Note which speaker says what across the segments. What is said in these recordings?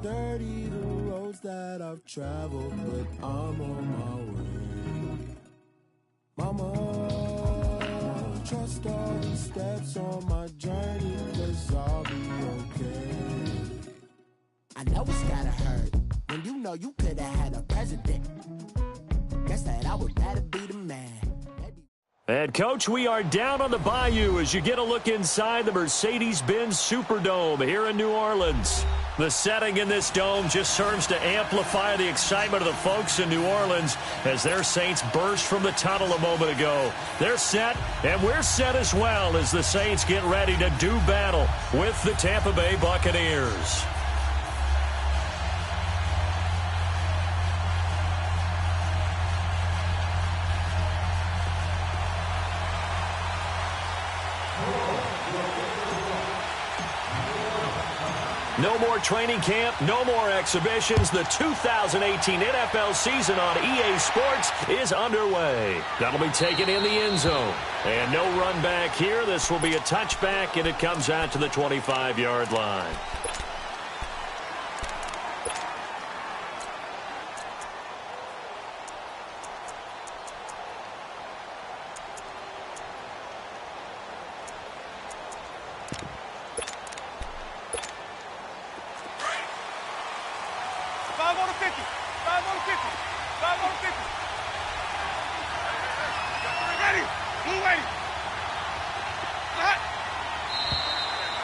Speaker 1: dirty, the roads that I've traveled, but I'm on my way. Mama, trust all these steps on my journey, 'cause I'll be okay. I know it's gotta hurt when you know you could've had a president. Guess that I would better be the man.
Speaker 2: And, Coach, we are down on the bayou as you get a look inside the Mercedes-Benz Superdome here in New Orleans. The setting in this dome just serves to amplify the excitement of the folks in New Orleans as their Saints burst from the tunnel a moment ago. They're set, and we're set as well as the Saints get ready to do battle with the Tampa Bay Buccaneers. No more training camp, no more exhibitions. The 2018 NFL season on EA Sports is underway. That'll be taken in the end zone. And no run back here. This will be a touchback, and it comes out to the 25-yard line.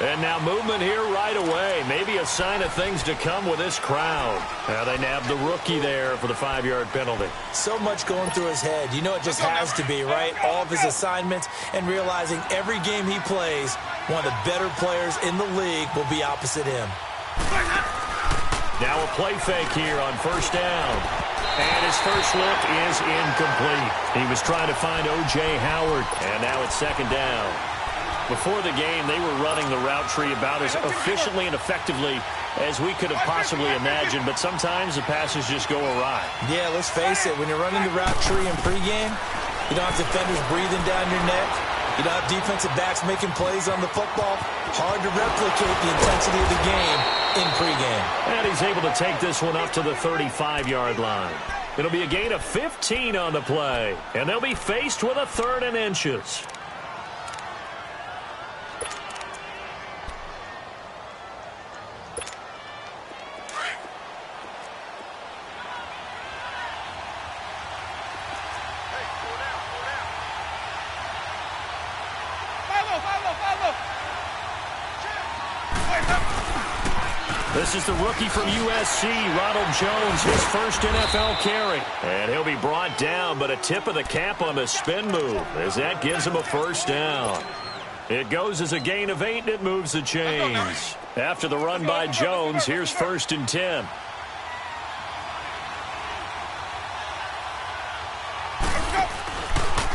Speaker 2: And now movement here right away. Maybe a sign of things to come with this crowd. Now they nabbed the rookie there for the 5-yard penalty.
Speaker 3: So much going through his head. You know it just has to be, right? All of his assignments and realizing every game he plays, one of the better players in the league will be opposite him.
Speaker 2: Now a play fake here on first down. And his first look is incomplete. He was trying to find O.J. Howard. And now it's second down. Before the game, they were running the route tree about as efficiently and effectively as we could have possibly imagined, but sometimes the passes just go awry.
Speaker 3: Yeah, let's face it. When you're running the route tree in pregame, you don't have defenders breathing down your neck. You don't have defensive backs making plays on the football. Hard to replicate the intensity of the game in pregame.
Speaker 2: And he's able to take this one up to the 35-yard line. It'll be a gain of 15 on the play, and they'll be faced with a 3rd and inches. This is the rookie from USC, Ronald Jones, his first NFL carry. And he'll be brought down, but a tip of the cap on the spin move as that gives him a first down. It goes as a gain of 8, and it moves the chains. After the run by Jones, here's 1st and 10.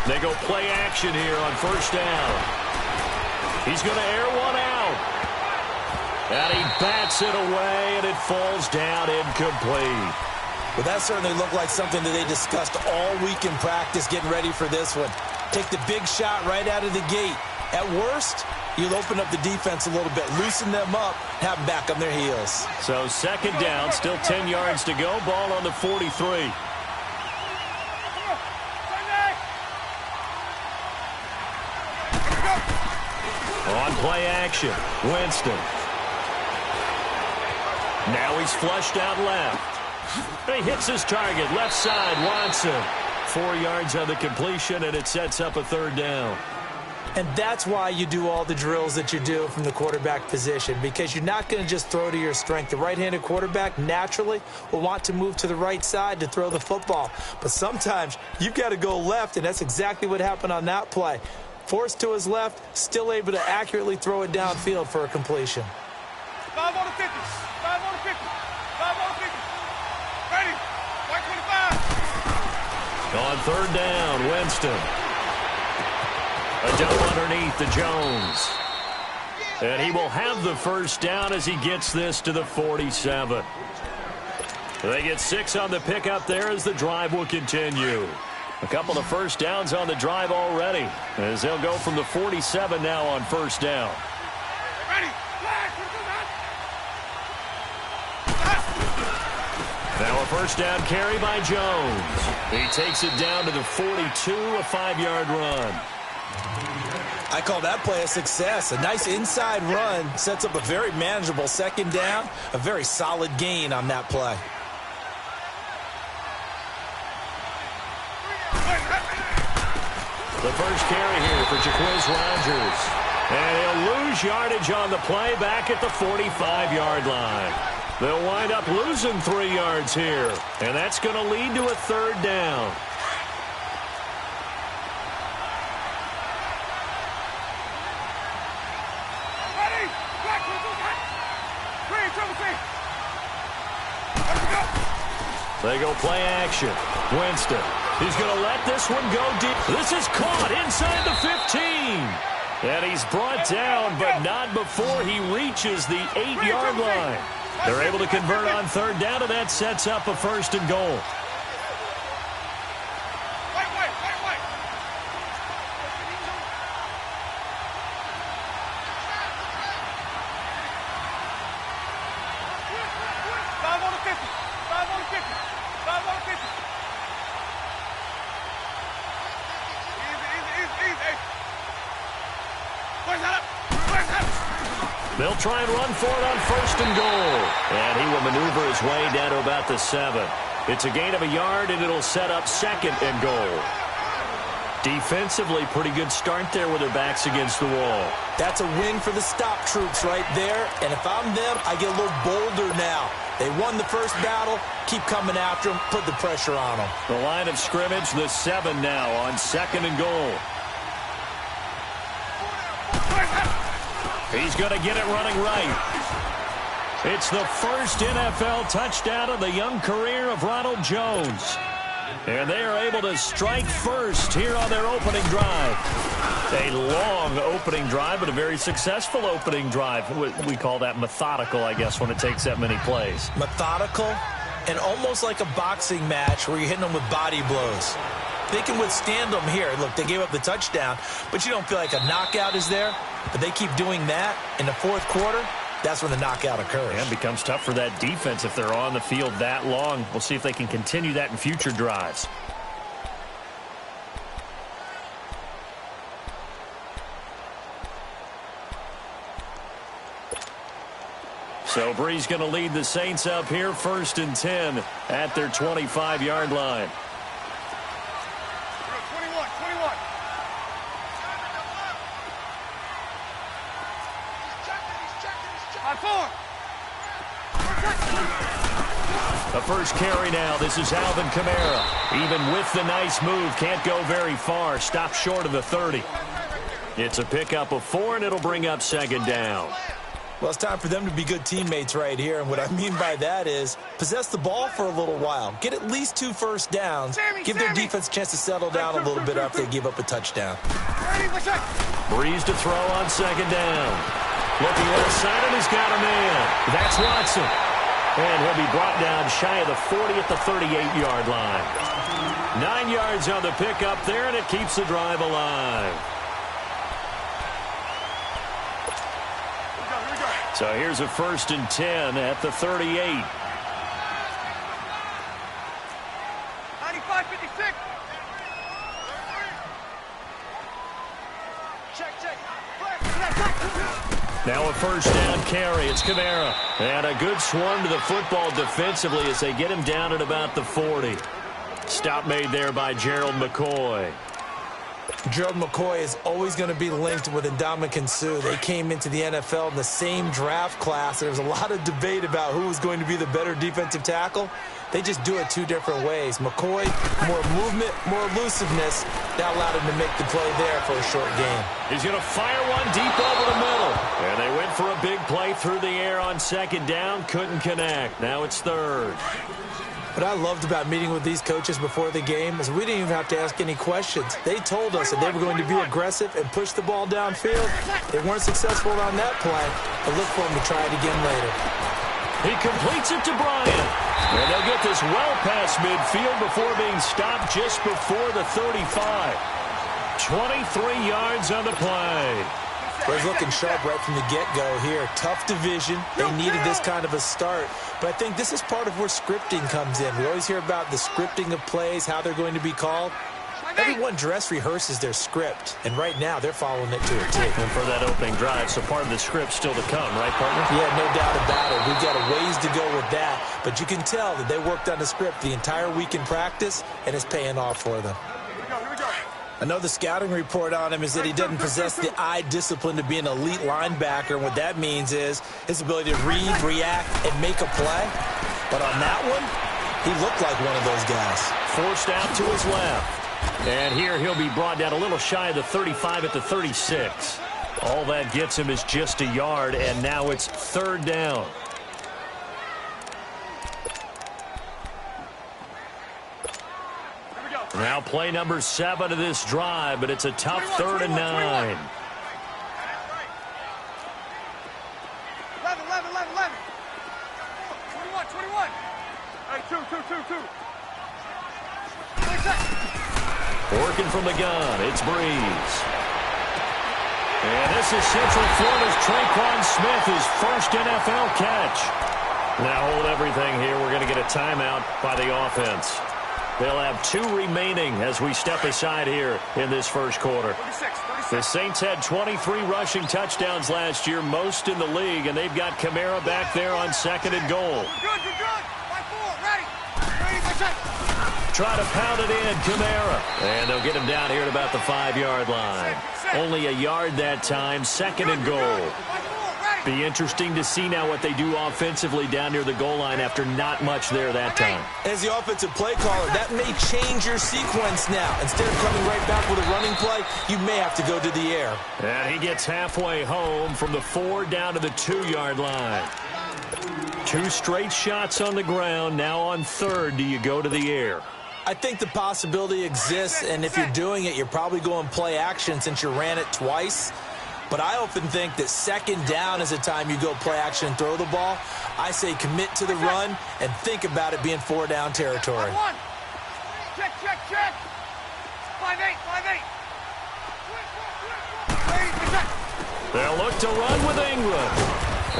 Speaker 2: They go play action here on first down. He's going to air one out. And he bats it away, and it falls down incomplete.
Speaker 3: Well, that certainly looked like something that they discussed all week in practice getting ready for this one. Take the big shot right out of the gate. At worst, you'll open up the defense a little bit, loosen them up, have them back on their heels.
Speaker 2: So second down, still 10 yards to go, ball on the 43. On play action, Winston. Now he's flushed out left. He hits his target, left side, Watson. 4 yards on the completion, and it sets up a 3rd down.
Speaker 3: And that's why you do all the drills that you do from the quarterback position, because you're not going to just throw to your strength. The right-handed quarterback naturally will want to move to the right side to throw the football. But sometimes you've got to go left, and that's exactly what happened on that play. Forced to his left, still able to accurately throw it downfield for a completion.
Speaker 4: 5 on the 50. 5 on the 50. 5 on the 50. Ready. 125.
Speaker 2: On 3rd down, Winston. A dump underneath to Jones. And he will have the first down as he gets this to the 47. They get 6 on the pickup there as the drive will continue. A couple of first downs on the drive already as they'll go from the 47 now on first down.
Speaker 4: Ready.
Speaker 2: Now a first down carry by Jones. He takes it down to the 42, a 5-yard run.
Speaker 3: I call that play a success. A nice inside run sets up a very manageable second down, a very solid gain on that play.
Speaker 2: The first carry here for Jacquizz Rodgers. And he'll lose yardage on the play back at the 45-yard line. They'll wind up losing 3 yards here. And that's going to lead to a third down. They go play action. Winston. He's going to let this one go deep. This is caught inside the 15. And he's brought down, but not before he reaches the 8-yard line. They're able to convert on third down, and that sets up a first and goal. They'll try and run for it on first and goal. And he will maneuver his way down to about the 7. It's a gain of a yard, and it'll set up second and goal. Defensively, pretty good start there with their backs against the wall.
Speaker 3: That's a win for the stop troops right there. And if I'm them, I get a little bolder now. They won the first battle. Keep coming after them. Put the pressure on them.
Speaker 2: The line of scrimmage, the 7 now on second and goal. He's going to get it running right. It's the first NFL touchdown of the young career of Ronald Jones. And they are able to strike first here on their opening drive. A long opening drive, but a very successful opening drive. We call that methodical, I guess, when it takes that many plays.
Speaker 3: Methodical and almost like a boxing match where you're hitting them with body blows. They can withstand them here. Look, they gave up the touchdown, but you don't feel like a knockout is there. But they keep doing that in the fourth quarter. That's when the knockout occurs.
Speaker 2: And it becomes tough for that defense if they're on the field that long. We'll see if they can continue that in future drives. So Bree's going to lead the Saints up here, 1st and 10 at their 25-yard line. The first carry now. This is Alvin Kamara. Even with the nice move, can't go very far. Stopped short of the 30. It's a pickup of 4, and it'll bring up second down.
Speaker 3: Well, it's time for them to be good teammates right here. And what I mean by that is possess the ball for a little while. Get at least 2 first downs. Give their defense a chance to settle down a little bit after they give up a touchdown.
Speaker 2: Breeze to throw on second down. Looking left side, and he's got a man. That's Watson. And he'll be brought down shy of the 40 at the 38-yard line. 9 yards on the pickup there, and it keeps the drive alive. So here's a 1st and 10 at the 38.
Speaker 4: 95-56. Check.
Speaker 2: Now a first down carry. It's Kamara. And a good swarm to the football defensively as they get him down at about the 40. Stop made there by Gerald McCoy.
Speaker 3: Gerald McCoy is always going to be linked with Ndamukong Suh. They came into the NFL in the same draft class. There was a lot of debate about who was going to be the better defensive tackle. They just do it 2 different ways. McCoy, more movement, more elusiveness. That allowed him to make the play there for a short gain.
Speaker 2: He's going to fire one deep over the middle. And they went for a big play through the air on second down. Couldn't connect. Now it's 3rd.
Speaker 3: What I loved about meeting with these coaches before the game is we didn't even have to ask any questions. They told us that they were going to be aggressive and push the ball downfield. They weren't successful on that play, but look for them to try it again later.
Speaker 2: He completes it to Bryant. And they'll get this well past midfield before being stopped just before the 35. 23 yards on the play.
Speaker 3: Was looking sharp right from the get-go here. Tough division. They needed this kind of a start. But I think this is part of where scripting comes in. We always hear about the scripting of plays, how they're going to be called. Everyone dress rehearses their script, and right now they're following it to a T.
Speaker 2: And for that opening drive, so part of the script still to come, right, partner?
Speaker 3: Yeah, no doubt about it. We've got a ways to go with that, but you can tell that they worked on the script the entire week in practice, and it's paying off for them.
Speaker 4: Here we go.
Speaker 3: I know the scouting report on him is that he doesn't possess the eye discipline to be an elite linebacker, and what that means is his ability to read, react, and make a play. But on that one, he looked like one of those guys.
Speaker 2: Forced out to his left. And here he'll be brought down a little shy of the 35 at the 36. All that gets him is just a yard, and now it's third down. Now play number 7 of this drive, but it's a tough 3rd and 9.
Speaker 4: 11. Hey, two.
Speaker 2: Working from the gun, it's Breeze. And this is Central Florida's Traquan Smith, his first NFL catch. Now hold everything here. We're going to get a timeout by the offense. They'll have 2 remaining as we step aside here in this first quarter.
Speaker 4: 36.
Speaker 2: The Saints had 23 rushing touchdowns last year, most in the league, and they've got Kamara back there on 2nd and goal.
Speaker 4: Good. 5-4, ready.
Speaker 2: Try to pound it in, Kamara. And they'll get him down here at about the 5-yard line. Only a yard that time, 2nd and goal. Be interesting to see now what they do offensively down near the goal line after not much there that time.
Speaker 3: As the offensive play caller, that may change your sequence now. Instead of coming right back with a running play, you may have to go to the air.
Speaker 2: And he gets halfway home from the 4 down to the 2-yard line. 2 straight shots on the ground. Now on 3rd, do you go to the air?
Speaker 3: I think the possibility exists, and if you're doing it, you're probably going play action since you ran it twice. But I often think that 2nd down is a time you go play action and throw the ball. I say commit to the run and think about it being 4-down territory.
Speaker 4: 1. Check. 5-8.
Speaker 2: They'll look to run with Ingram.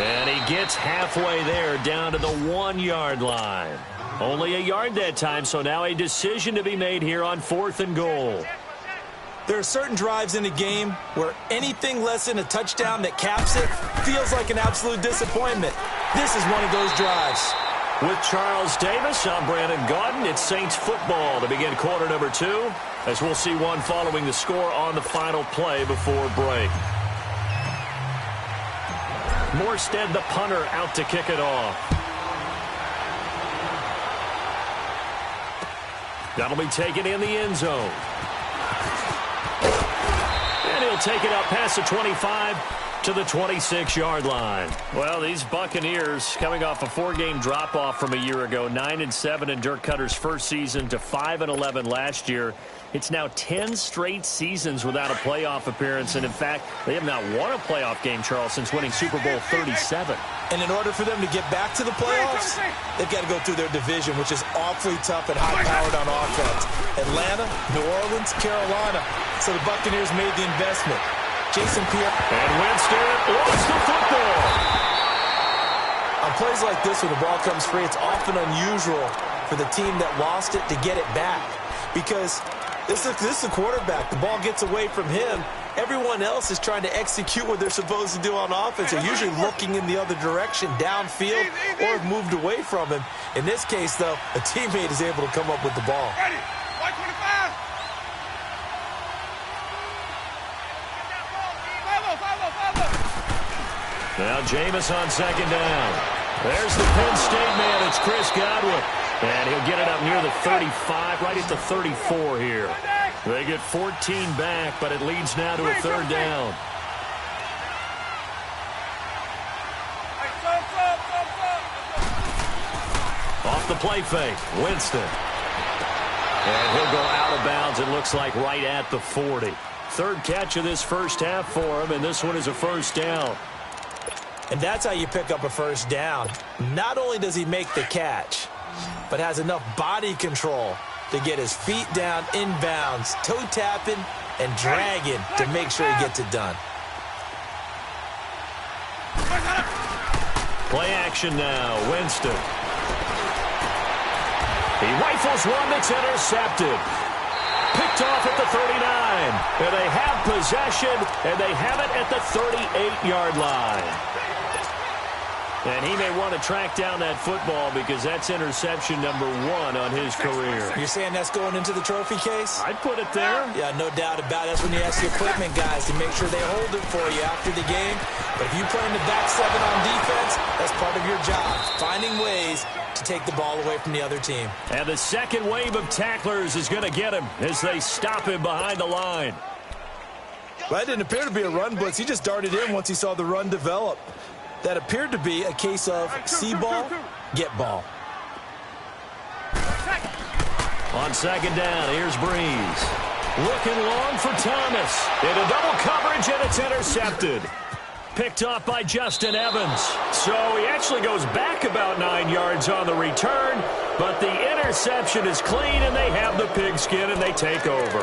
Speaker 2: And he gets halfway there down to the 1-yard line. Only a yard that time, so now a decision to be made here on 4th and goal.
Speaker 3: There are certain drives in a game where anything less than a touchdown that caps it feels like an absolute disappointment. This is one of those drives.
Speaker 2: With Charles Davis, I'm Brandon Gaudin. It's Saints football to begin quarter number 2, as we'll see one following the score on the final play before break. Morstead, the punter, out to kick it off. That'll be taken in the end zone. And he'll take it up past the 25 to the 26-yard line. Well, these Buccaneers coming off a 4-game drop-off from a year ago, 9-7 in Dirk Cutter's first season to 5-11 last year. It's now 10 straight seasons without a playoff appearance, and in fact, they have not won a playoff game, Charles, since winning Super Bowl 37.
Speaker 3: And in order for them to get back to the playoffs, they've got to go through their division, which is awfully tough and high-powered on offense. Atlanta, New Orleans, Carolina. So the Buccaneers made the investment. Jason Pierre.
Speaker 2: And Winston lost the football.
Speaker 3: On plays like this, when the ball comes free, it's often unusual for the team that lost it to get it back. Because this is the quarterback. The ball gets away from him. Everyone else is trying to execute what they're supposed to do on offense. They're usually looking in the other direction, downfield, or have moved away from him. In this case, though, a teammate is able to come up with the ball.
Speaker 4: Ready. 125. 5-0.
Speaker 2: Now Jameis on 2nd down. There's the Penn State man. It's Chris Godwin. And he'll get it up near the 35, right at the 34 here. They get 14 back, but it leads now to a 3rd down. Off the play fake, Winston. And he'll go out of bounds, it looks like right at the 40. 3rd catch of this first half for him, and this one is a 1st down.
Speaker 3: And that's how you pick up a 1st down. Not only does he make the catch, but has enough body control to get his feet down inbounds, toe tapping and dragging to make sure he gets it done.
Speaker 2: Play action now. Winston. He rifles one that's intercepted. Picked off at the 39. And they have possession, and they have it at the 38-yard line. And he may want to track down that football because that's interception number 1 on his career.
Speaker 3: You're saying that's going into the trophy case?
Speaker 2: I'd put it there.
Speaker 3: Yeah, no doubt about it. That's when you ask the equipment guys to make sure they hold it for you after the game. But if you play in the back 7 on defense, that's part of your job, finding ways to take the ball away from the other team.
Speaker 2: And the second wave of tacklers is going to get him as they stop him behind the line.
Speaker 3: Well, that didn't appear to be a run blitz. He just darted in once he saw the run develop. That appeared to be a case of see ball, get ball.
Speaker 2: On second down, here's Breeze. Looking long for Thomas. Into double coverage, and it's intercepted. Picked off by Justin Evans. So he actually goes back about 9 yards on the return, but the interception is clean, and they have the pigskin, and they take over.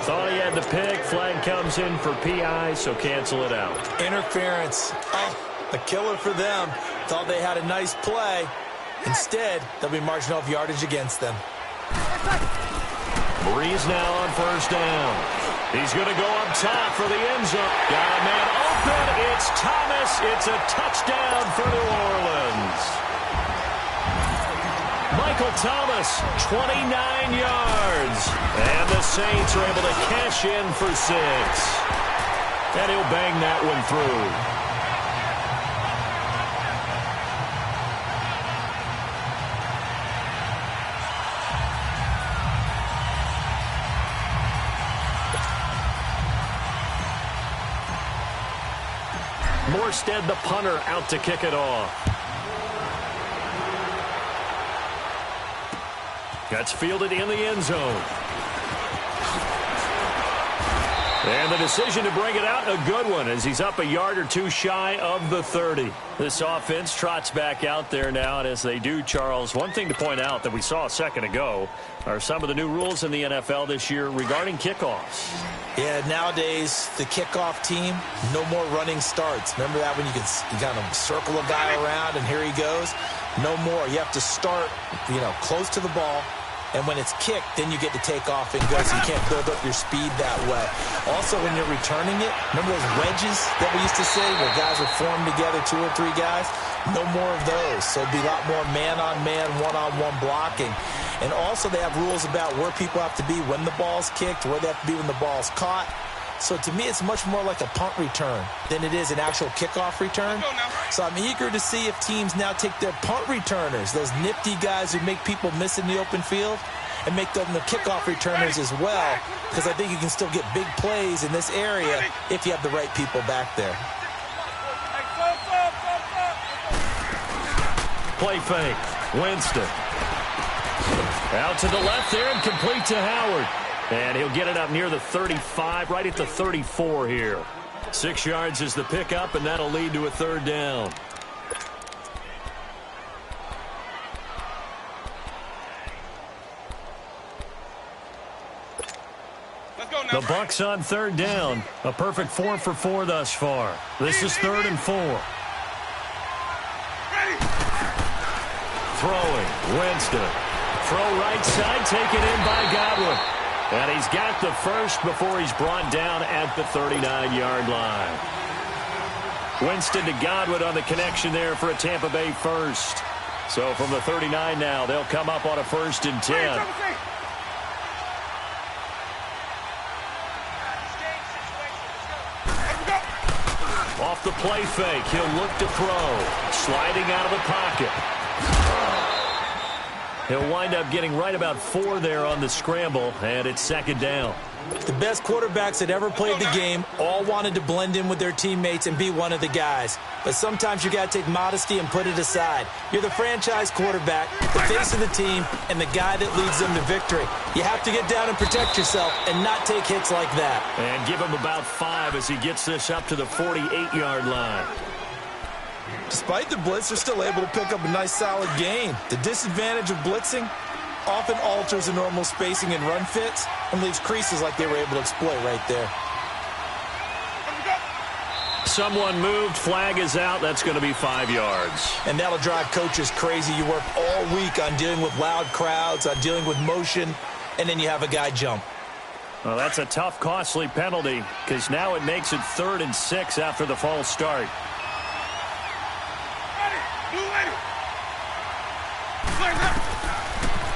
Speaker 2: Thought he had the pick. Flag comes in for PI, so cancel it out.
Speaker 3: Interference. Oh, a killer for them. Thought they had a nice play. Instead, they'll be marginal of yardage against them.
Speaker 2: Breeze now on first down. He's going to go up top for the end zone. Got a man open. It's Thomas. It's a touchdown for New Orleans. Michael Thomas, 29 yards. And the Saints are able to cash in for 6. And he'll bang that one through. Morstead, the punter, out to kick it off. That's fielded in the end zone. And the decision to bring it out, a good one, as he's up a yard or two shy of the 30. This offense trots back out there now, and as they do, Charles, one thing to point out that we saw a second ago are some of the new rules in the NFL this year regarding kickoffs.
Speaker 3: Yeah, nowadays, the kickoff team, no more running starts. Remember that when you kind of circle a guy around and here he goes? No more. You have to start, close to the ball. And when it's kicked, then you get to take off and go, so you can't build up your speed that way. Also, when you're returning it, remember those wedges that we used to say where guys would form together, 2 or 3 guys? No more of those. So it'd be a lot more man-on-man, one-on-one blocking. And also, they have rules about where people have to be when the ball's kicked, where they have to be when the ball's caught. So to me, it's much more like a punt return than it is an actual kickoff return. So I'm eager to see if teams now take their punt returners, those nifty guys who make people miss in the open field, and make them the kickoff returners as well, because I think you can still get big plays in this area if you have the right people back there.
Speaker 2: Play fake. Winston. Out to the left there and complete to Howard. And he'll get it up near the 35, right at the 34 here. 6 yards is the pickup, and that'll lead to a third down. The Bucs on third down. A perfect 4 for 4 thus far. This is 3rd and 4. Throwing. Winston. Throw right side, taken in by Godwin. And he's got the first before he's brought down at the 39-yard line. Winston to Godwin on the connection there for a Tampa Bay first. So from the 39 now, they'll come up on a 1st and 10. Off the play fake, he'll look to throw. Sliding out of the pocket. He'll wind up getting right about 4 there on the scramble, and it's 2nd down.
Speaker 3: The best quarterbacks that ever played the game all wanted to blend in with their teammates and be one of the guys. But sometimes you got to take modesty and put it aside. You're the franchise quarterback, the face of the team, and the guy that leads them to victory. You have to get down and protect yourself and not take hits like that.
Speaker 2: And give him about 5 as he gets this up to the 48-yard line.
Speaker 3: Despite the blitz, they're still able to pick up a nice solid gain. The disadvantage of blitzing often alters the normal spacing and run fits and leaves creases like they were able to exploit right there.
Speaker 2: Someone moved, flag is out. That's going to be 5 yards.
Speaker 3: And that'll drive coaches crazy. You work all week on dealing with loud crowds, on dealing with motion, and then you have a guy jump.
Speaker 2: Well, that's a tough, costly penalty because now it makes it 3rd and 6 after the false start.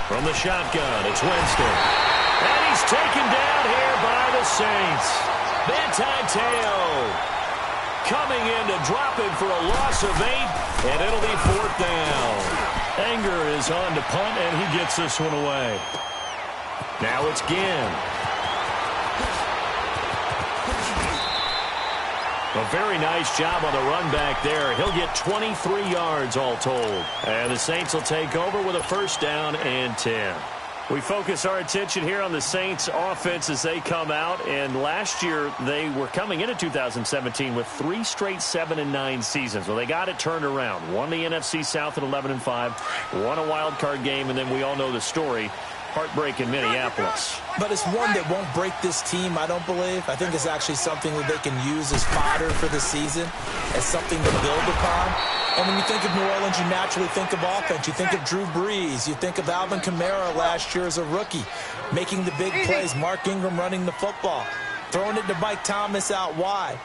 Speaker 2: From the shotgun, it's Winston. And he's taken down here by the Saints. Manti Te'o coming in to drop him for a loss of 8, and it'll be 4th down. Anger is on to punt, and he gets this one away. Now it's Ginn. A very nice job on the run back there. He'll get 23 yards all told. And the Saints will take over with a 1st down and 10. We focus our attention here on the Saints offense as they come out. And last year, they were coming into 2017 with 3 straight 7-9 seasons. Well, they got it turned around. Won the NFC South at 11-5. Won a wild card game, and then we all know the story. Heartbreak in Minneapolis.
Speaker 3: But it's one that won't break this team, I don't believe. I think it's actually something that they can use as fodder for the season, as something to build upon. And when you think of New Orleans, you naturally think of offense. You think of Drew Brees. You think of Alvin Kamara last year as a rookie, making the big plays. Mark Ingram running the football, throwing it to Mike Thomas out wide.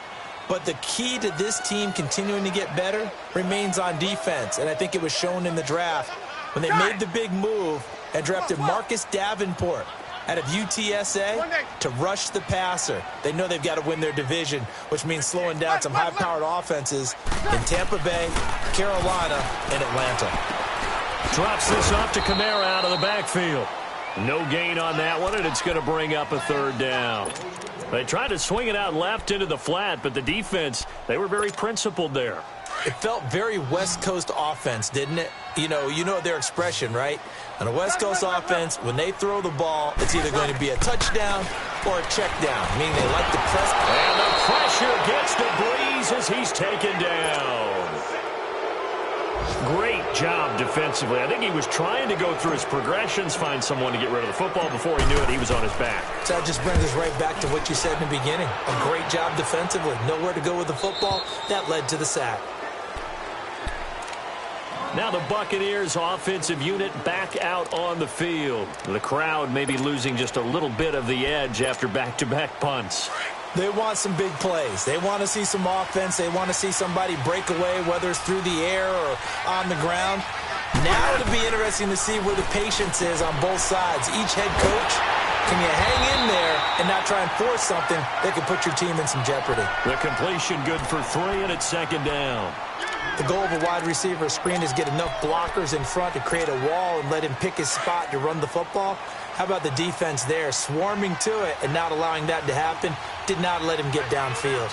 Speaker 3: But the key to this team continuing to get better remains on defense. And I think it was shown in the draft when they made the big move and drafted Marcus Davenport out of UTSA to rush the passer. They know they've got to win their division, which means slowing down some high-powered offenses in Tampa Bay, Carolina, and Atlanta.
Speaker 2: Drops this off to Kamara out of the backfield. No gain on that one, and it's going to bring up a 3rd down. They tried to swing it out left into the flat, but the defense, they were very principled there.
Speaker 3: It felt very West Coast offense, didn't it? You know their expression, right? On a West Coast offense, when they throw the ball, it's either going to be a touchdown or a check down, meaning they like to press.
Speaker 2: And the pressure gets to Brees as he's taken down. Great job defensively. I think he was trying to go through his progressions, find someone to get rid of the football. Before he knew it, he was on his back.
Speaker 3: So that just brings us right back to what you said in the beginning. A great job defensively. Nowhere to go with the football. That led to the sack.
Speaker 2: Now the Buccaneers offensive unit back out on the field. The crowd may be losing just a little bit of the edge after back-to-back punts.
Speaker 3: They want some big plays. They want to see some offense. They want to see somebody break away, whether it's through the air or on the ground. Now it'll be interesting to see where the patience is on both sides. Each head coach, can you hang in there and not try and force something that could put your team in some jeopardy?
Speaker 2: The completion good for 3, and it's 2nd down.
Speaker 3: The goal of a wide receiver screen is get enough blockers in front to create a wall and let him pick his spot to run the football. How about the defense there, swarming to it and not allowing that to happen? Did not let him get downfield.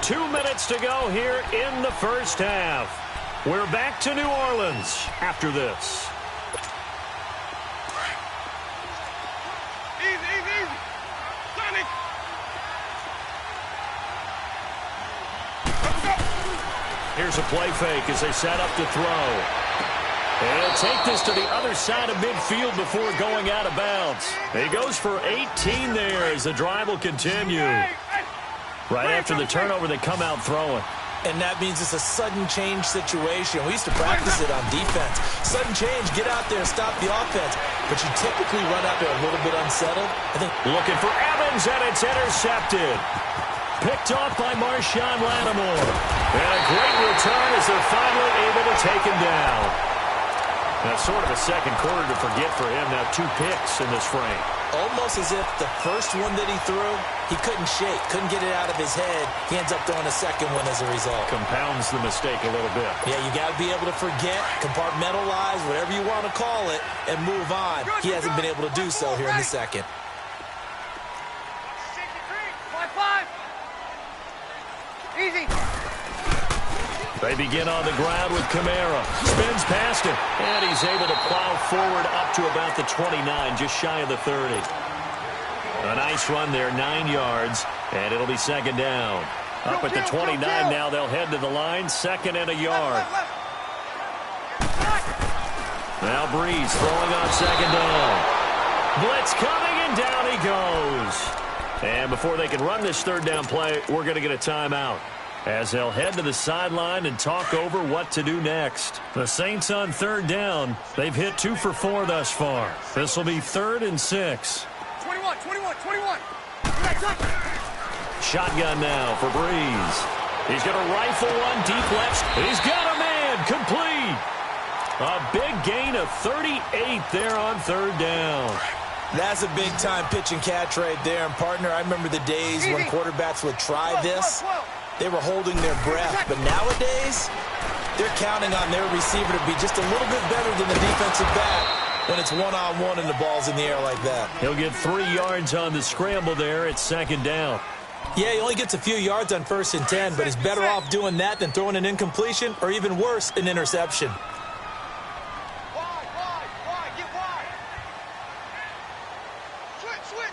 Speaker 2: Under 10. 2 minutes to go here in the first half. We're back to New Orleans after this. Here's a play fake as they set up to throw. And he'll take this to the other side of midfield before going out of bounds. He goes for 18 there as the drive will continue. Right after the turnover, they come out throwing.
Speaker 3: And that means it's a sudden change situation. We used to practice it on defense. Sudden change, get out there, stop the offense. But you typically run out there a little bit unsettled. I think
Speaker 2: looking for Evans, and it's intercepted. Picked off by Marshawn Lattimore. And a great return as they're finally able to take him down. That's sort of a second quarter to forget for him. Now 2 picks in this frame.
Speaker 3: Almost as if the first one that he threw, he couldn't shake, couldn't get it out of his head. He ends up throwing a second one as a result.
Speaker 2: Compounds the mistake a little bit.
Speaker 3: Yeah, you got to be able to forget, compartmentalize, whatever you want to call it, and move on. He hasn't been able to do so here in the second.
Speaker 4: Easy.
Speaker 2: They begin on the ground with Kamara. Spins past him. And he's able to plow forward up to about the 29, just shy of the 30. A nice run there, 9 yards. And it'll be 2nd down. Up at the 29 now, they'll head to the line. 2nd and a yard. Now Breeze throwing on second down. Blitz coming, and down he goes. And before they can run this third down play, we're going to get a timeout, as they'll head to the sideline and talk over what to do next. The Saints on third down. They've hit 2 for 4 thus far. This will be 3rd and 6.
Speaker 4: 21.
Speaker 2: Shotgun now for Breeze. He's going to rifle one deep left. He's got a man. Complete. A big gain of 38 there on third down.
Speaker 3: That's a big-time pitch and catch right there. And, partner, I remember the days when quarterbacks would try this. They were holding their breath. But nowadays, they're counting on their receiver to be just a little bit better than the defensive back when it's one-on-one and the ball's in the air like that.
Speaker 2: He'll get 3 yards on the scramble there. It's second down.
Speaker 3: Yeah, he only gets a few yards on 1st and 10, but he's better off doing that than throwing an incompletion or, even worse, an interception.
Speaker 4: Get wide. Switch.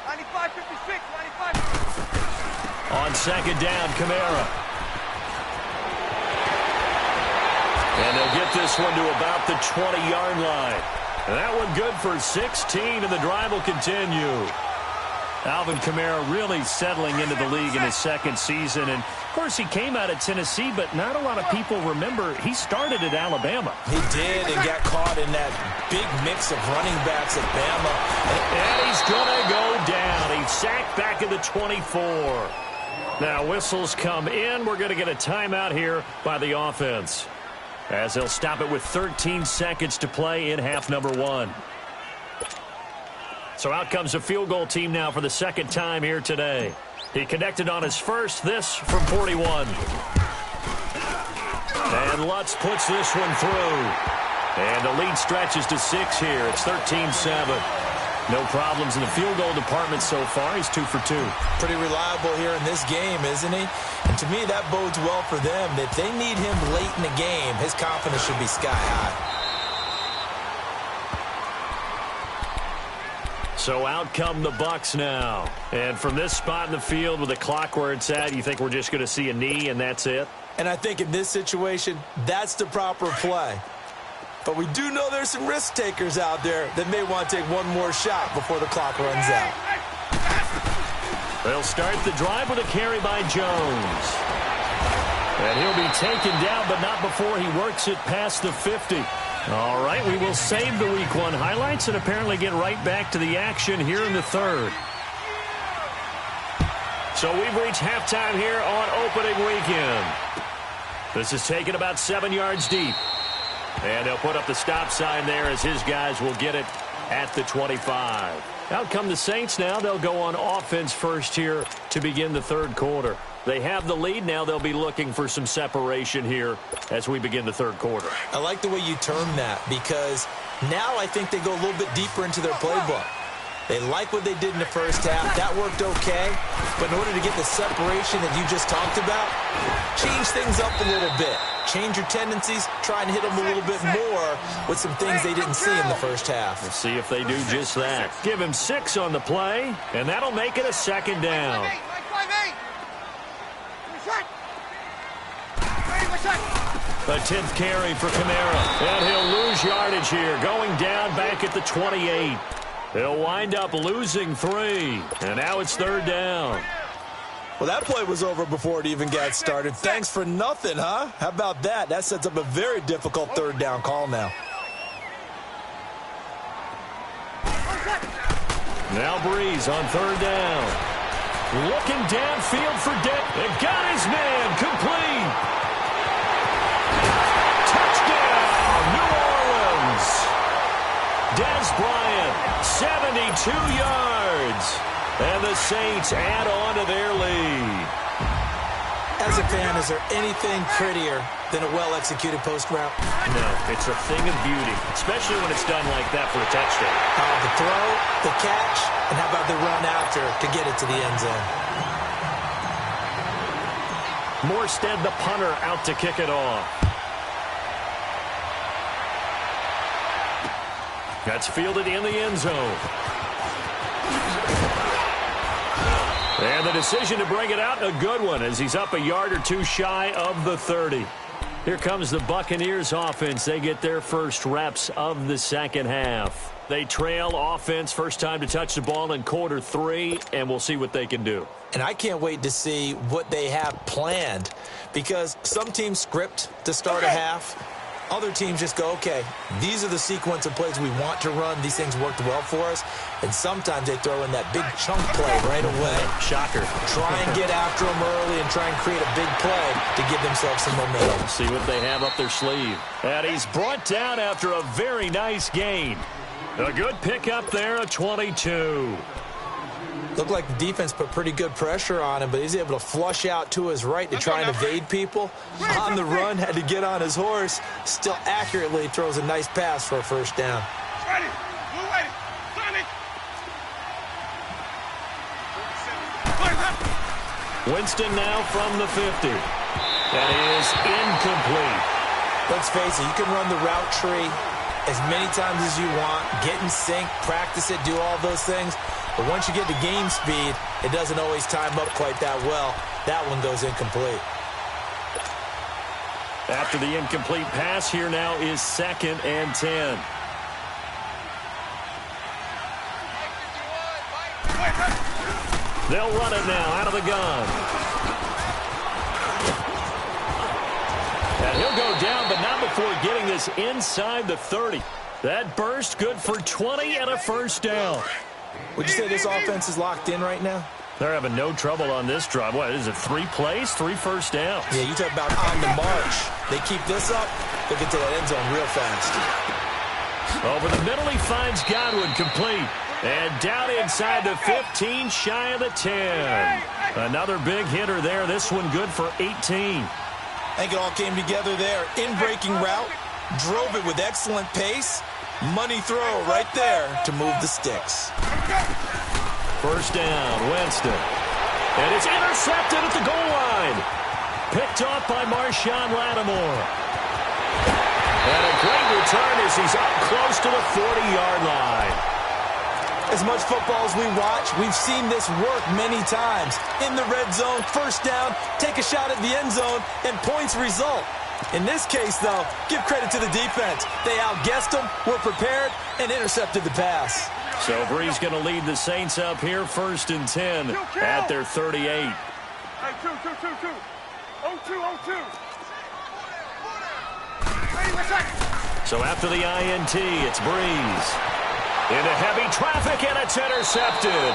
Speaker 4: 95-56, 95.
Speaker 2: On second down, Kamara. And they'll get this one to about the 20-yard line. And that one good for 16, and the drive will continue. Alvin Kamara really settling into the league in his second season. And, of course, he came out of Tennessee, but not a lot of people remember he started at Alabama.
Speaker 3: He did, and got caught in that big mix of running backs at Bama.
Speaker 2: And he's going to go down. He's sacked back at the 24. Now whistles come in. We're going to get a timeout here by the offense, as they'll stop it with 13 seconds to play in half number 1. So out comes the field goal team now for the second time here today. He connected on his first, this from 41. And Lutz puts this one through. And the lead stretches to 6 here. It's 13-7. No problems in the field goal department so far. He's 2 for 2.
Speaker 3: Pretty reliable here in this game, isn't he? And to me, that bodes well for them. If they need him late in the game, his confidence should be sky high.
Speaker 2: So out come the Bucs now. And from this spot in the field with the clock where it's at, you think we're just going to see a knee and that's it?
Speaker 3: And I think in this situation, that's the proper play. But we do know there's some risk takers out there that may want to take one more shot before the clock runs out.
Speaker 2: They'll start the drive with a carry by Jones. And he'll be taken down, but not before he works it past the 50. All right, we will save the Week 1 highlights and apparently get right back to the action here in the third. So we've reached halftime here on opening weekend. This is taken about 7 yards deep. And they'll put up the stop sign there as his guys will get it at the 25. Out come the Saints now. They'll go on offense first here to begin the third quarter. They have the lead now. They'll be looking for some separation here as we begin the third quarter.
Speaker 3: I like the way you term that, because now I think they go a little bit deeper into their playbook. They like what they did in the first half. That worked okay. But in order to get the separation that you just talked about, change things up a little bit. Change your tendencies. Try and hit them a little bit more with some things they didn't see in the first half.
Speaker 2: We'll see if they do just that. Give him 6 on the play, and that'll make it a second down. A 10th carry for Kamara. And he'll lose yardage here, going down back at the 28. They'll wind up losing 3. And now it's third down.
Speaker 3: Well, that play was over before it even got started. Thanks for nothing, huh? How about that? That sets up a very difficult third down call now.
Speaker 2: Now Breeze on third down. Looking downfield for Dick. And got his man complete. Touchdown, New Orleans. Dez Bryant, 72 yards. And the Saints add on to their lead.
Speaker 3: As a fan, is there anything prettier than a well-executed post route?
Speaker 2: No, it's a thing of beauty, especially when it's done like that for a touchdown.
Speaker 3: The throw, the catch, and how about the run after to get it to the end zone?
Speaker 2: Morstead, the punter, out to kick it off. That's fielded in the end zone. And the decision to bring it out, a good one, as he's up a yard or two shy of the 30. Here comes the Buccaneers offense. They get their first reps of the second half. They trail offense, first time to touch the ball in quarter 3, and we'll see what they can do.
Speaker 3: And I can't wait to see what they have planned, because some teams script to start a half. Other teams just go, okay, these are the sequence of plays we want to run. These things worked well for us. And sometimes they throw in that big chunk play right away.
Speaker 2: Shocker.
Speaker 3: Try and get after them early and try and create a big play to give themselves some momentum.
Speaker 2: See what they have up their sleeve. And he's brought down after a very nice gain. A good pickup there, a 22.
Speaker 3: Looked like the defense put pretty good pressure on him, but he's able to flush out to his right to try and evade people. On the run, had to get on his horse. Still accurately throws a nice pass for a first down.
Speaker 4: Ready. Move ready.
Speaker 2: Winston now from the 50. That is incomplete.
Speaker 3: Let's face it, you can run the route tree as many times as you want, get in sync, practice it, do all those things. But once you get to game speed, it doesn't always time up quite that well. That one goes incomplete.
Speaker 2: After the incomplete pass, here now is 2nd and 10. They'll run it now out of the gun. And he'll go down, but not before getting this inside the 30. That burst good for 20 and a first down.
Speaker 3: Would you say this offense is locked in right now?
Speaker 2: They're having no trouble on this drive. What is it, 3 plays, 3 first downs?
Speaker 3: Yeah, you talk about on the march. They keep this up, they'll get to that end zone real fast.
Speaker 2: Over the middle, he finds Godwin complete. And down inside the 15, shy of the 10. Another big hitter there. This one good for 18.
Speaker 3: I think it all came together there. In-breaking route, drove it with excellent pace. Money throw right there to move the sticks.
Speaker 2: First down, Winston. And it's intercepted at the goal line. Picked off by Marshawn Lattimore. And a great return as he's up close to the 40-yard line.
Speaker 3: As much football as we watch, we've seen this work many times. In the red zone, first down, take a shot at the end zone, and points result. In this case, though, give credit to the defense. They outguessed them, were prepared, and intercepted the pass.
Speaker 2: So Brees going to lead the Saints up here, 1st and 10 at their 38.
Speaker 4: Hey, 2. 0-2.
Speaker 2: So after the INT, it's Brees. Into heavy traffic, and it's intercepted.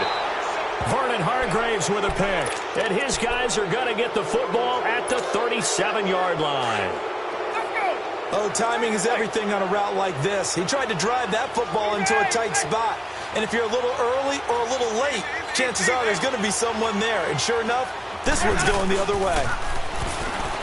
Speaker 2: Vernon Hargraves with a pick. And his guys are going to get the football at the 37-yard line.
Speaker 3: Oh, timing is everything on a route like this. He tried to drive that football into a tight spot. And if you're a little early or a little late, chances are there's going to be someone there. And sure enough, this one's going the other way.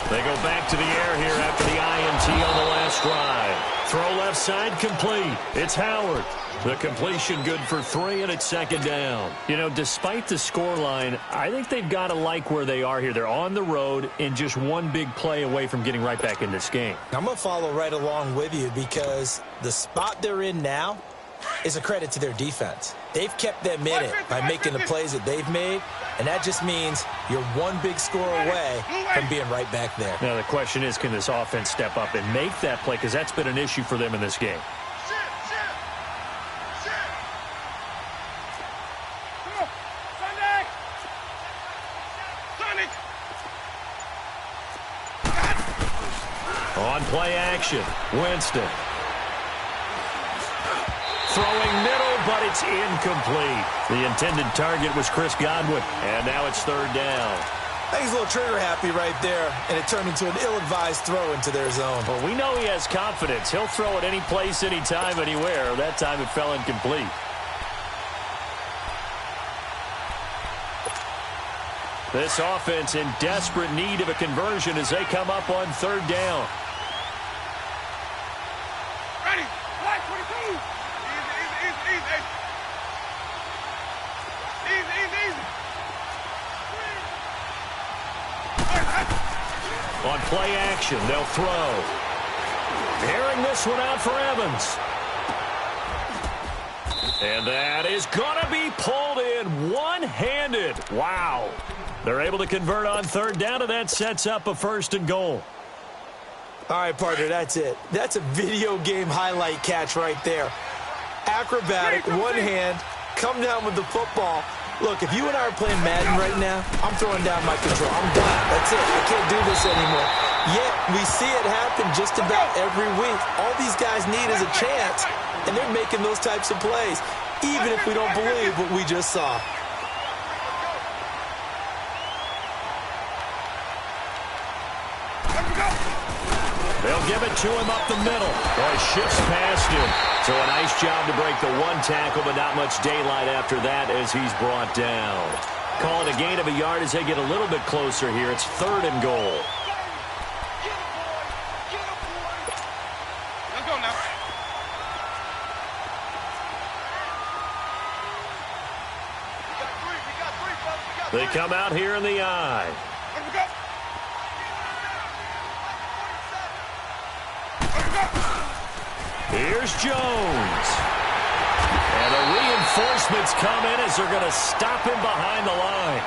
Speaker 2: They go back to the air here after the INT on the last drive. Throw left side complete. It's Howard. The completion good for 3, and it's 2nd down. You know, despite the scoreline, I think they've got to like where they are here. They're on the road and just one big play away from getting right back in this game.
Speaker 3: I'm going to follow right along with you because the spot they're in now is a credit to their defense. They've kept them in it by making the plays that they've made, and that just means you're one big score away from being right back there.
Speaker 2: Now, the question is, can this offense step up and make that play? Because that's been an issue for them in this game. On play action, Winston. Throwing middle, but it's incomplete. The intended target was Chris Godwin, and now it's 3rd down.
Speaker 3: I think he's a little trigger happy right there, and it turned into an ill-advised throw into their zone.
Speaker 2: Well, we know he has confidence. He'll throw it any place, anytime, anywhere. That time it fell incomplete. This offense in desperate need of a conversion as they come up on 3rd down.
Speaker 4: Ready. Black 22. Easy.
Speaker 2: On play action, they'll throw. Airing this one out for Evans. And that is going to be pulled in one-handed. Wow. They're able to convert on 3rd down, and that sets up a 1st and goal.
Speaker 3: All right, partner, that's it. That's a video game highlight catch right there. Acrobatic, one hand, come down with the football. Look, if you and I are playing Madden right now, I'm throwing down my control. I'm done. That's it. I can't do this anymore. Yet, we see it happen just about every week. All these guys need is a chance, and they're making those types of plays, even if we don't believe what we just saw.
Speaker 2: They'll give it to him up the middle. Boy, shifts past him. So a nice job to break the one tackle, but not much daylight after that as he's brought down. Call it a gain of a yard as they get a little bit closer here. It's 3rd and goal.
Speaker 4: Let's go now. We got three, folks.
Speaker 2: They come out here in the eye.
Speaker 4: Let's go.
Speaker 2: Here's Jones. And the reinforcements come in as they're going to stop him behind the line.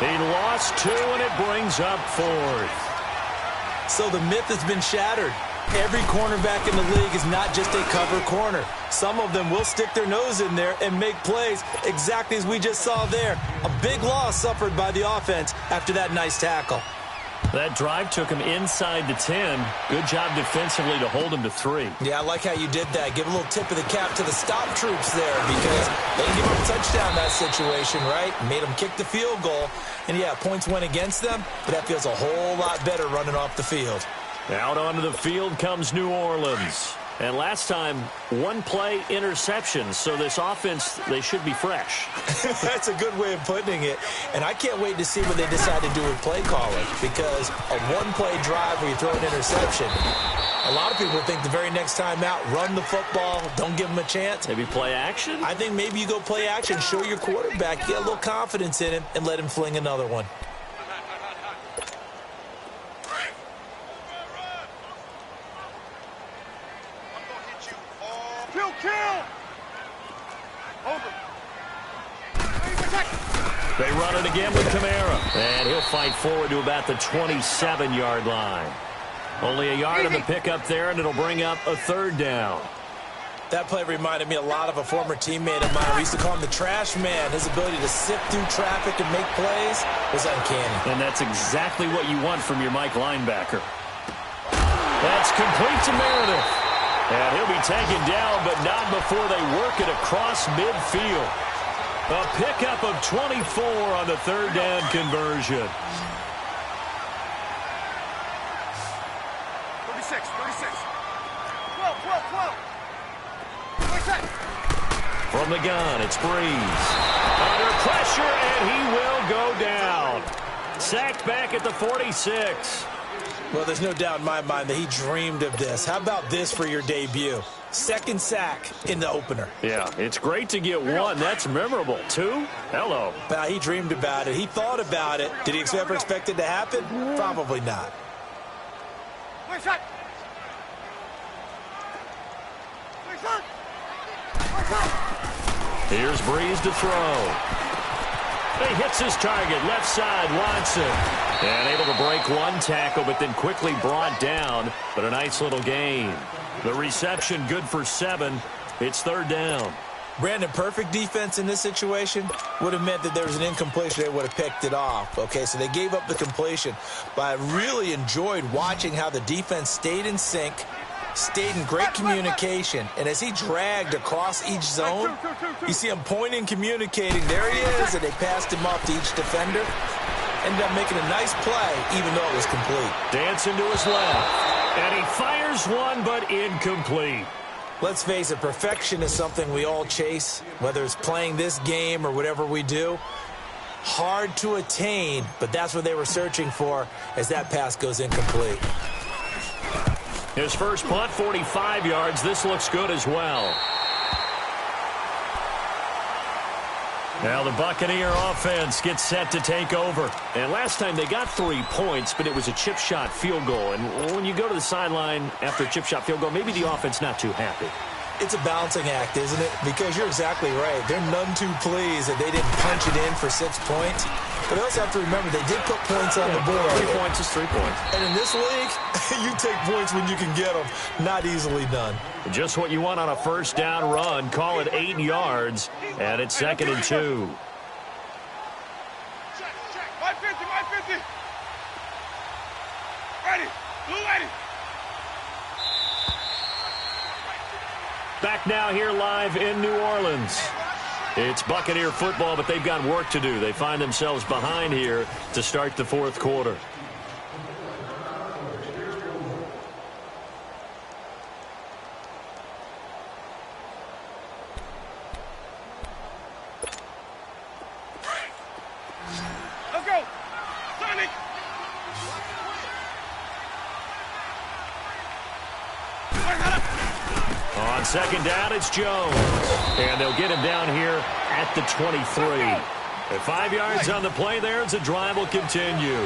Speaker 2: He lost 2, and it brings up 4th.
Speaker 3: So the myth has been shattered. Every cornerback in the league is not just a cover corner. Some of them will stick their nose in there and make plays exactly as we just saw there. A big loss suffered by the offense after that nice tackle.
Speaker 2: That drive took him inside the 10. Good job defensively to hold him to 3.
Speaker 3: Yeah, I like how you did that. Give a little tip of the cap to the stop troops there because they didn't give up a touchdown in that situation, right? Made them kick the field goal. And, yeah, points went against them, but that feels a whole lot better running off the field.
Speaker 2: Out onto the field comes New Orleans. And last time, 1-play interception. So this offense, they should be fresh.
Speaker 3: That's a good way of putting it. And I can't wait to see what they decide to do with play calling because a 1-play drive where you throw an interception, a lot of people think the very next time out, run the football, don't give them a chance.
Speaker 2: Maybe play action?
Speaker 3: I think maybe you go play action, show your quarterback, get a little confidence in him, and let him fling another one.
Speaker 2: They run it again with Kamara. And he'll fight forward to about the 27-yard line. Only a yard on the pickup there, and it'll bring up a 3rd down.
Speaker 3: That play reminded me a lot of a former teammate of mine. We used to call him the trash man. His ability to sift through traffic and make plays was uncanny.
Speaker 2: And that's exactly what you want from your Mike linebacker. That's complete to Meredith. And he'll be taken down, but not before they work it across midfield. A pickup of 24 on the 3rd down conversion.
Speaker 4: 36. 12.
Speaker 2: From the gun, it's Breeze. Under pressure, and he will go down. Sacked back at the 46.
Speaker 3: Well, there's no doubt in my mind that he dreamed of this. How about this for your debut? 2nd sack in the opener.
Speaker 2: Yeah, it's great to get 1. That's memorable. 2? Hello.
Speaker 3: Well, he dreamed about it. He thought about it. Did he ever expect it to happen? Probably not.
Speaker 2: Here's Breeze to throw. He hits his target, left side, Watson. And able to break 1 tackle, but then quickly brought down. But a nice little gain. The reception good for 7. It's 3rd down.
Speaker 3: Brandon, perfect defense in this situation would have meant that there was an incompletion. They would have picked it off. Okay, so they gave up the completion. But I really enjoyed watching how the defense stayed in sync, stayed in great communication. And as he dragged across each zone, you see him pointing, communicating. There he is, and they passed him off to each defender. Ended up making a nice play, even though it was complete.
Speaker 2: Dancing to his left. And he fires one, but incomplete.
Speaker 3: Let's face it, perfection is something we all chase, whether it's playing this game or whatever we do. Hard to attain, but that's what they were searching for as that pass goes incomplete.
Speaker 2: His first punt, 45 yards. This looks good as well. Now the Buccaneer offense gets set to take over. And last time they got 3 points, but it was a chip shot field goal. And when you go to the sideline after a chip shot field goal, maybe the offense not too happy.
Speaker 3: It's a balancing act, isn't it? Because you're exactly right. They're none too pleased that they didn't punch it in for 6 points. But I also have to remember they did put points on the board.
Speaker 2: 3 points is 3 points.
Speaker 3: And in this league, you take points when you can get them. Not easily done.
Speaker 2: Just what you want on a first down run. Call it 8 yards, and it's 2nd and 2.
Speaker 4: My 50, my 50. Ready, blue ready.
Speaker 2: Back now here live in New Orleans. It's Buccaneer football, but they've got work to do. They find themselves behind here to start the 4th quarter.
Speaker 4: Let's go. Sonic.
Speaker 2: On 2nd down, it's Jones. And they'll get him down here at the 23. At 5 yards on the play there as the drive will continue.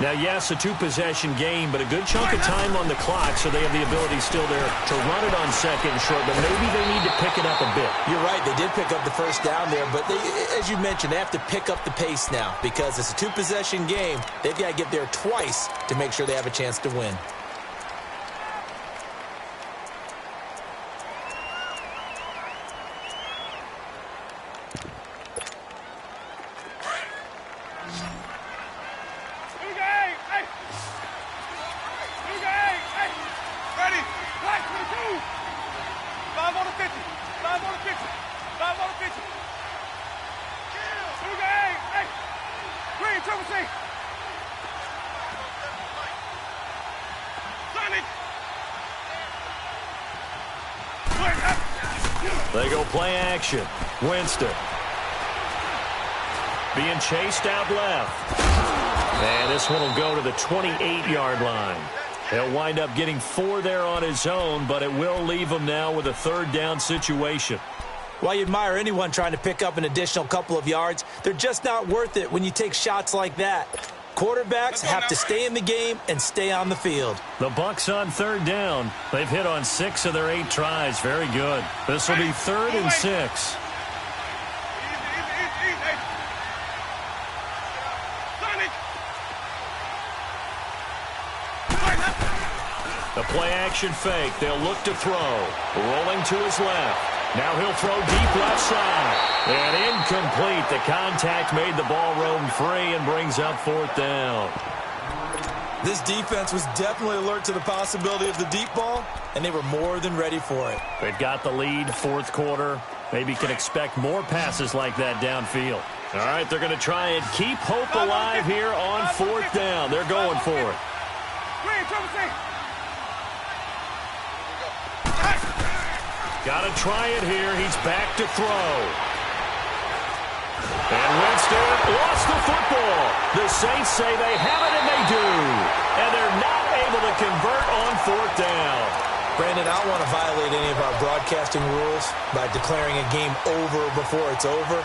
Speaker 2: Now, yes, a 2-possession game, but a good chunk of time on the clock, so they have the ability still there to run it on 2nd and short, but maybe they need to pick it up a bit.
Speaker 3: You're right. They did pick up the first down there, but they, as you mentioned, they have to pick up the pace now because it's a 2-possession game. They've got to get there twice to make sure they have a chance to win.
Speaker 2: They go play action. Winston. Being chased out left. And this one will go to the 28-yard line. He'll wind up getting 4 there on his own, but it will leave him now with a 3rd down situation.
Speaker 3: While you admire anyone trying to pick up an additional couple of yards, they're just not worth it when you take shots like that. Quarterbacks have to stay in the game and stay on the field.
Speaker 2: The Bucs on 3rd down. They've hit on 6 of their 8 tries. Very good. This will be 3rd and 6. The play-action fake. They'll look to throw. Rolling to his left. Now he'll throw deep left side. And incomplete. The contact made the ball roam free and brings up 4th down.
Speaker 3: This defense was definitely alert to the possibility of the deep ball, and they were more than ready for it.
Speaker 2: They've got the lead, 4th quarter. Maybe can expect more passes like that downfield. All right, they're going to try and keep hope alive here on 4th down. They're going for it. Got to try it here. He's back to throw. And Winston lost the football. The Saints say they have it, and they do. And they're not able to convert on 4th down.
Speaker 3: Brandon, I don't want to violate any of our broadcasting rules by declaring a game over before it's over.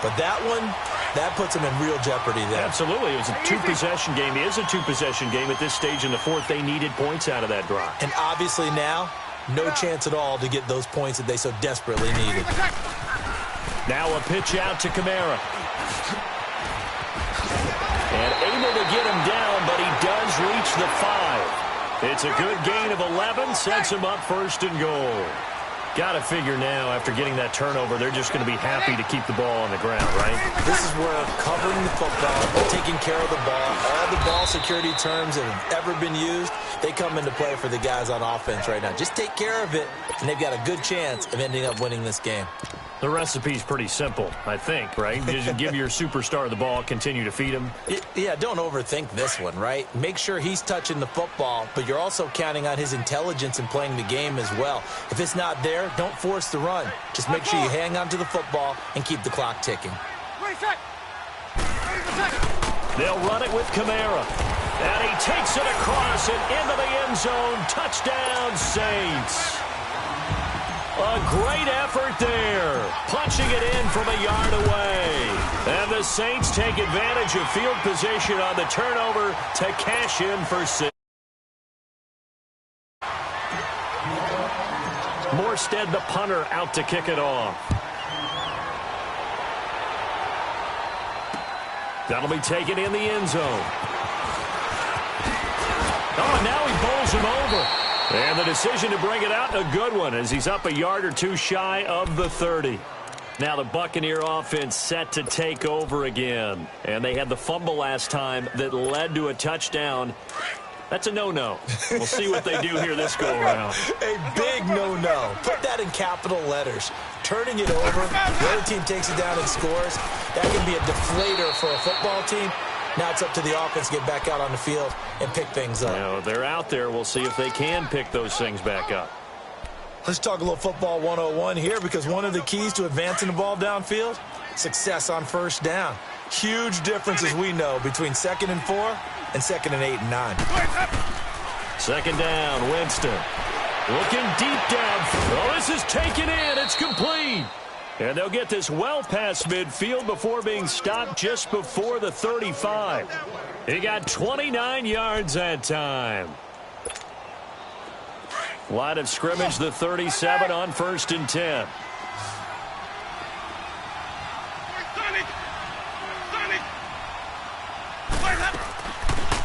Speaker 3: But that one, that puts them in real jeopardy there.
Speaker 2: Absolutely. It was a 2-possession game. It is a 2-possession game at this stage in the 4th. They needed points out of that drive.
Speaker 3: And obviously now, no chance at all to get those points that they so desperately needed.
Speaker 2: Now a pitch out to Kamara. And able to get him down, but he does reach the 5. It's a good gain of 11, sets him up 1st and goal. Got to figure now, after getting that turnover, they're just going to be happy to keep the ball on the ground, right?
Speaker 3: This is where covering the football, taking care of the ball, all the ball security terms that have ever been used, they come into play for the guys on offense right now. Just take care of it, and they've got a good chance of ending up winning this game.
Speaker 2: The recipe's pretty simple, I think, right? Just give your superstar the ball, continue to feed him.
Speaker 3: Yeah, don't overthink this one, right? Make sure he's touching the football, but you're also counting on his intelligence in playing the game as well. If it's not there, don't force the run. Just make sure you hang on to the football and keep the clock ticking.
Speaker 2: They'll run it with Kamara. And he takes it across and into the end zone. Touchdown, Saints. A great effort there, punching it in from a yard away. And the Saints take advantage of field position on the turnover to cash in for 6. Morstead, the punter, out to kick it off. That'll be taken in the end zone. Oh, and now he bowls him over. And the decision to bring it out, a good one, as he's up a yard or two shy of the 30. Now the Buccaneer offense set to take over again. And they had the fumble last time that led to a touchdown. That's a no-no. We'll see what they do here this go-around.
Speaker 3: A big no-no. Put that in capital letters. Turning it over, the other team takes it down and scores. That can be a deflator for a football team. Now it's up to the offense to get back out on the field and pick things up.
Speaker 2: Now, they're out there. We'll see if they can pick those things back up.
Speaker 3: Let's talk a little football 101 here, because one of the keys to advancing the ball downfield, success on first down. Huge difference, as we know, between 2nd and 4 and 2nd and 8 and 9.
Speaker 2: 2nd down, Winston. Looking deep down. Oh, this is taken in. It's complete. And they'll get this well past midfield before being stopped just before the 35. He got 29 yards that time. Line of scrimmage, the 37 on 1st and 10.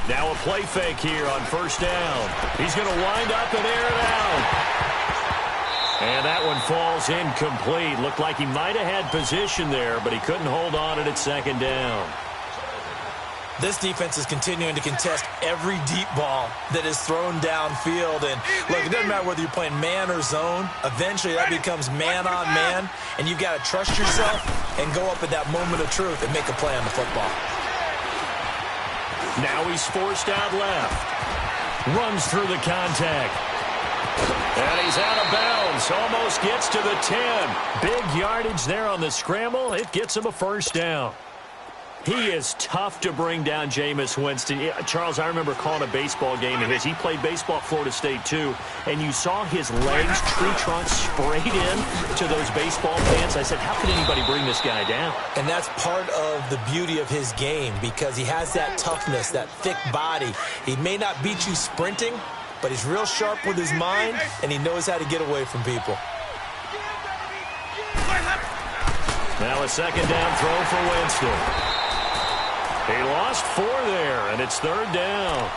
Speaker 2: Now a play fake here on 1st down. He's going to wind up and air it out. And that one falls incomplete. Looked like he might have had position there, but he couldn't hold on at 2nd down.
Speaker 3: This defense is continuing to contest every deep ball that is thrown downfield. And look, it doesn't matter whether you're playing man or zone. Eventually that becomes man on man, and you've got to trust yourself and go up at that moment of truth and make a play on the football.
Speaker 2: Now he's forced out left. Runs through the contact. And he's out of bounds. Almost gets to the 10. Big yardage there on the scramble. It gets him a 1st down. He is tough to bring down, Jameis Winston. Charles, I remember calling a baseball game of his. He played baseball at Florida State, too, and you saw his legs, tree trunks sprayed in to those baseball fans. I said, how could anybody bring this guy down?
Speaker 3: And that's part of the beauty of his game, because he has that toughness, that thick body. He may not beat you sprinting, but he's real sharp with his mind, and he knows how to get away from people.
Speaker 2: Now a 2nd down throw for Winston. He lost 4 there, and it's 3rd down.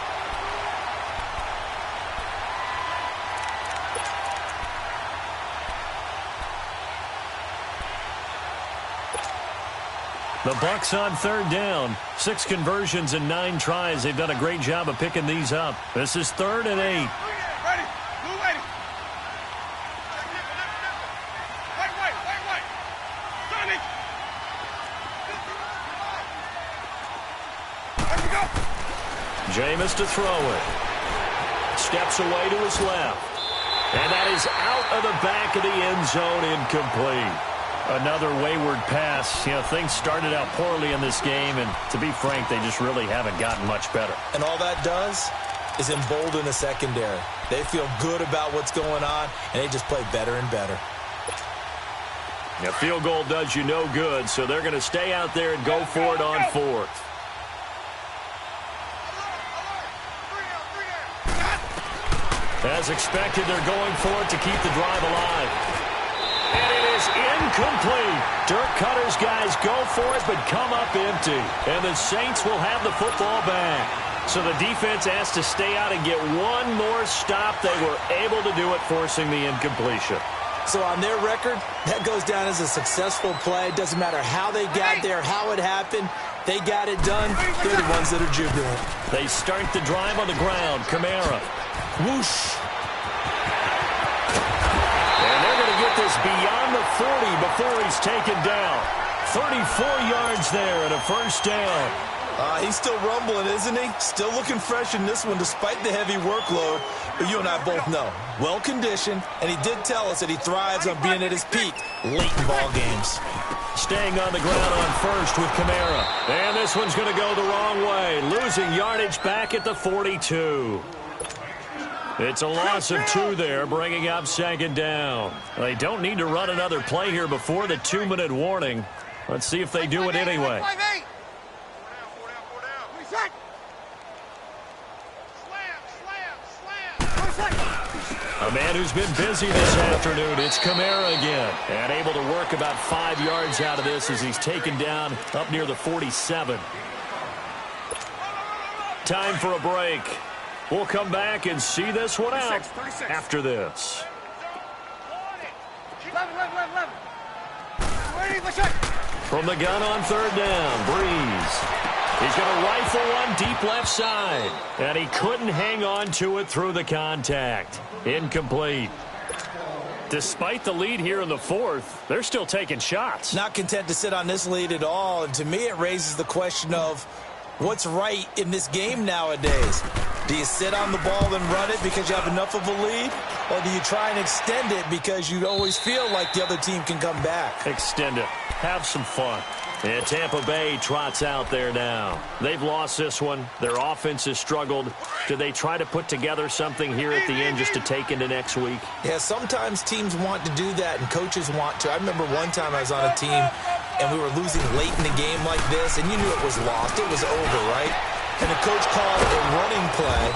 Speaker 2: The Bucs on 3rd down. 6 conversions and 9 tries. They've done a great job of picking these up. This is 3rd and 8.
Speaker 4: Ready. Blue waiting. Wait. Sonic. Let me go.
Speaker 2: Jameis to throw it. Steps away to his left. And that is out of the back of the end zone, incomplete. Another wayward pass. You know, things started out poorly in this game, and to be frank, they just really haven't gotten much better.
Speaker 3: And all that does is embolden the secondary. They feel good about what's going on, and they just play better and better.
Speaker 2: A field goal does you no good, so they're going to stay out there and go for it on 4th. As expected, they're going for it to keep the drive alive. And it is incomplete. Dirk Cutter's guys go for it, but come up empty. And the Saints will have the football back. So the defense has to stay out and get one more stop. They were able to do it, forcing the incompletion.
Speaker 3: So on their record, that goes down as a successful play. It doesn't matter how they got there, how it happened. They got it done. They're the ones that are jubilant.
Speaker 2: They start the drive on the ground. Kamara. Whoosh. And they're going to get this beyond the 40 before he's taken down. 34 yards there and a 1st down.
Speaker 3: He's still rumbling, isn't he? Still looking fresh in this one despite the heavy workload. But you and I both know, well-conditioned, and he did tell us that he thrives on being at his peak late in ball games.
Speaker 2: Staying on the ground on 1st with Kamara. And this one's going to go the wrong way. Losing yardage back at the 42. It's a loss of 2 there, bringing up 2nd down. They don't need to run another play here before the 2-minute warning. Let's see if they do it anyway. A man And who's been busy this afternoon, it's Kamara again. And able to work about 5 yards out of this as he's taken down up near the 47. Time for a break. We'll come back and see this one out 36. After this.
Speaker 4: 11.
Speaker 2: From the gun on third down, Breeze. He's going to rifle one deep left side. And he couldn't hang on to it through the contact. Incomplete. Despite the lead here in the fourth, they're still taking shots.
Speaker 3: Not content to sit on this lead at all. And to me, it raises the question of what's right in this game nowadays. Do you sit on the ball and run it because you have enough of a lead? Or do you try and extend it because you always feel like the other team can come back?
Speaker 2: Extend it. Have some fun. And Tampa Bay trots out there now. They've lost this one. Their offense has struggled. Do they try to put together something here at the end just to take into next week?
Speaker 3: Yeah, sometimes teams want to do that and coaches want to. I remember one time I was on a team and we were losing late in the game like this, and you knew it was lost. It was over, right? And the coach called a running play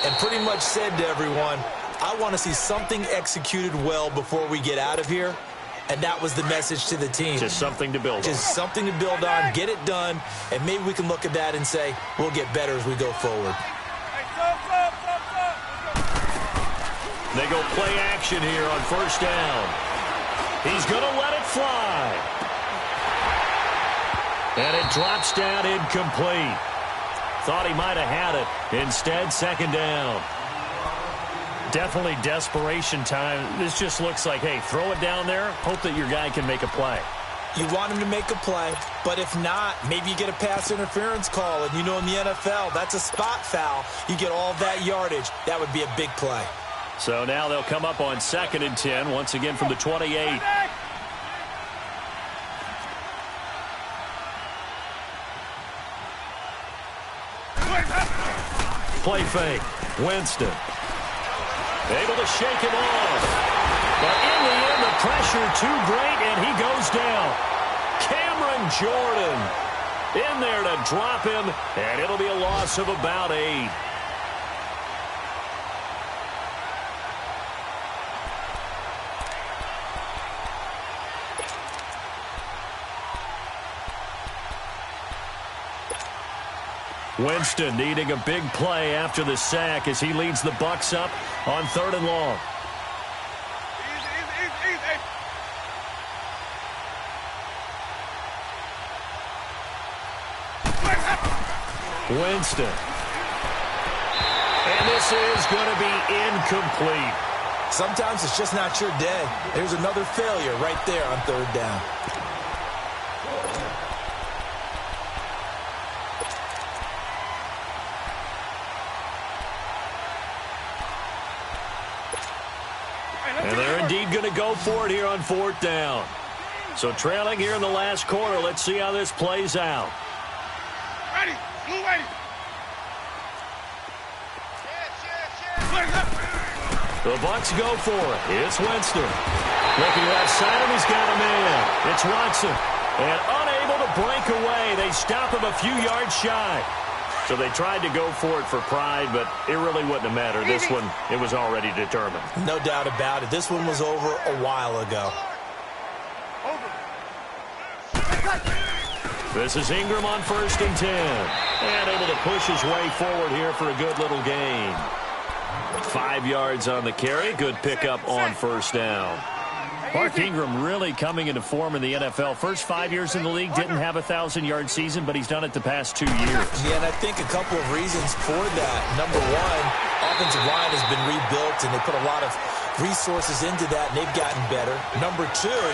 Speaker 3: and pretty much said to everyone, I want to see something executed well before we get out of here. And that was the message to the team.
Speaker 2: Just something to build on.
Speaker 3: Just something to build on, get it done, and maybe we can look at that and say, we'll get better as we go forward.
Speaker 2: They go play action here on first down. He's going to let it fly. And it drops down incomplete. Thought he might have had it. Instead, second down. Definitely desperation time. This just looks like, hey, throw it down there, hope that your guy can make a play.
Speaker 3: You want him to make a play, but if not, maybe you get a pass interference call, and you know in the NFL, that's a spot foul. You get all that yardage. That would be a big play.
Speaker 2: So now they'll come up on 2nd and 10, once again from the 28. Play fake. Winston. Able to shake him off. But in the end, the pressure too great, and he goes down. Cameron Jordan in there to drop him, and it'll be a loss of about 8. Winston needing a big play after the sack as he leads the Bucs up on 3rd and long.
Speaker 4: Easy.
Speaker 2: Winston. And this is going to be incomplete.
Speaker 3: Sometimes it's just not your day. There's another failure right there on 3rd down.
Speaker 2: And they're indeed going to go for it here on 4th down. So trailing here in the last quarter. Let's see how this plays out.
Speaker 4: Ready. Blue ready.
Speaker 2: The Bucs go for it. It's Winston. Looking left side, and he's got a man. It's Watson. And unable to break away. They stop him a few yards shy. So they tried to go for it for pride, but it really wouldn't have mattered. This one, it was already determined.
Speaker 3: No doubt about it. This one was over a while ago.
Speaker 2: This is Ingram on 1st and 10. And able to push his way forward here for a good little gain. 5 yards on the carry. Good pickup on 1st down. Mark Ingram really coming into form in the NFL. First 5 years in the league, didn't have a 1,000-yard season, but he's done it the past 2 years.
Speaker 3: Yeah, and I think a couple of reasons for that. Number one, offensive line has been rebuilt, and they put a lot of resources into that, and they've gotten better. Number two,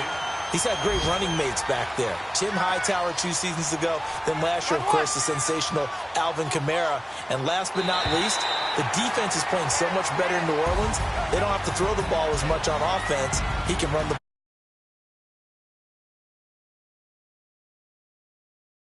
Speaker 3: he's had great running mates back there. Tim Hightower 2 seasons ago, then last year, of course, the sensational Alvin Kamara. And last but not least, the defense is playing so much better in New Orleans, they don't have to throw the ball as much on offense. He can run the